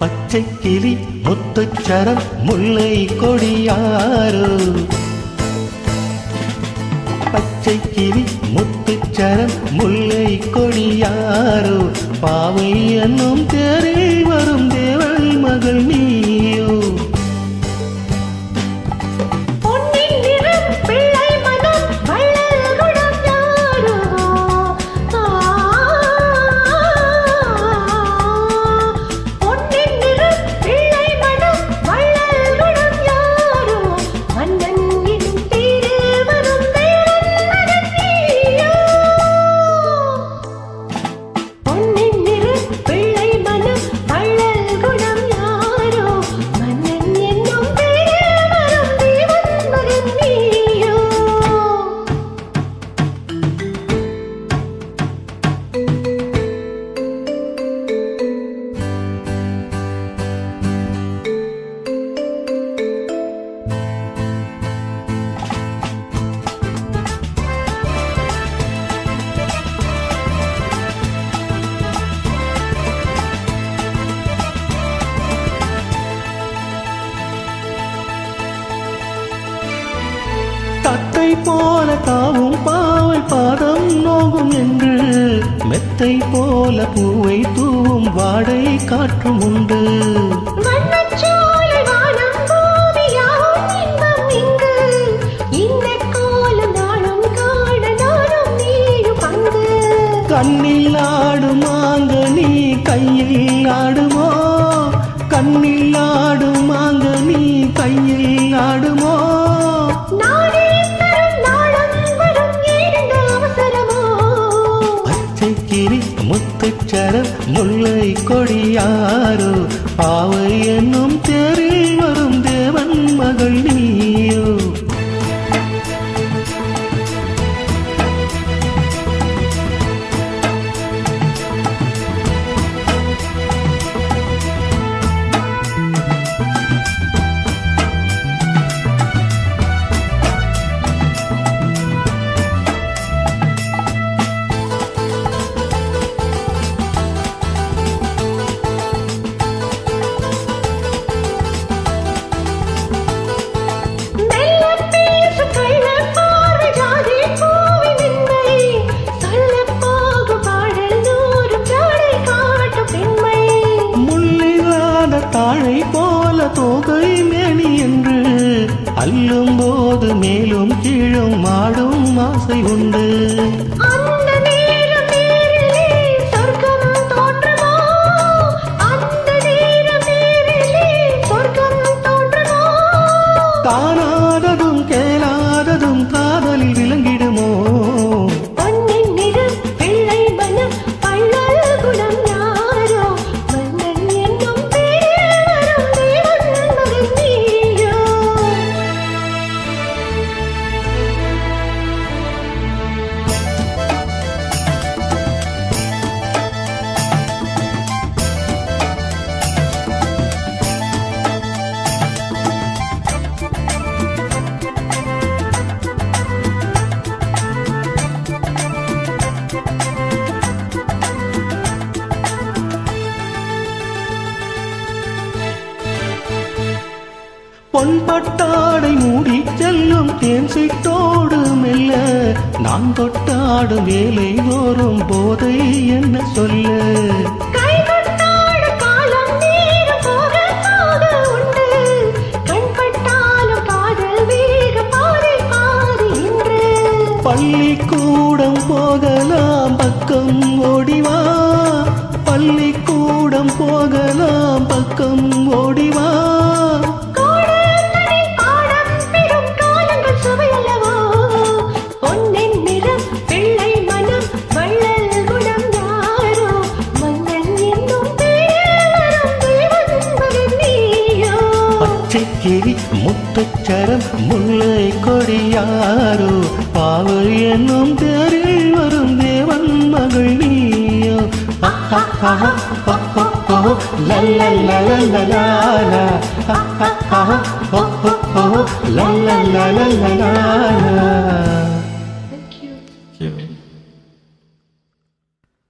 பச்சை கிளி முத்துச்சரம் முல்லை கொடியாரோ பச்சை கிளி முத்துச்சரம் முல்லை கொடியாரோ பாவை என்னும் தேரில் வரும் தேவள் மகள் நீயோ தத்தை போல தாவும் பாவை பாதம் நோகும் என்று மெத்தை போல பூவை தூவும் வாடை காற்றும் உண்டு கண்ணில் ஆடும் மாங்கனி கையில் ஆடுமோ கண்ணில் ஆடும் மாங்கனி கையில் ஆடுமோ பச்சை கிளி முத்துச்சரம் முல்லை கொடியாரோ பாவை என்னும் தேரில் வரும் தேவன் மகள் நீயோ தாழை போல தோகை மேனி என்று அல்லும் போது மேலும் கீழும் ஆடும் ஆசை உண்டு காணாததும் கேளாததும் காதலில் விளங்கிடுமோ பொன்பட்டாடை மூடி செல்லும் தேன் சிட்டோடு மெல்ல நான் தொட்டாடும் வேலை தோறும் போதை என்ன சொல்ல பள்ளிக்கூடம் போகலாம் பக்கம் ஓடிவா பள்ளிக்கூடம் போகலாம் பக்கம் ஓடிவா பச்சை கிளி முத்துச்சரம் முல்லை கொடியாரோ பாவை என்னும் தேரில் வரும் தேவன் மகள் நீயோ லல்லல்லலல்லலா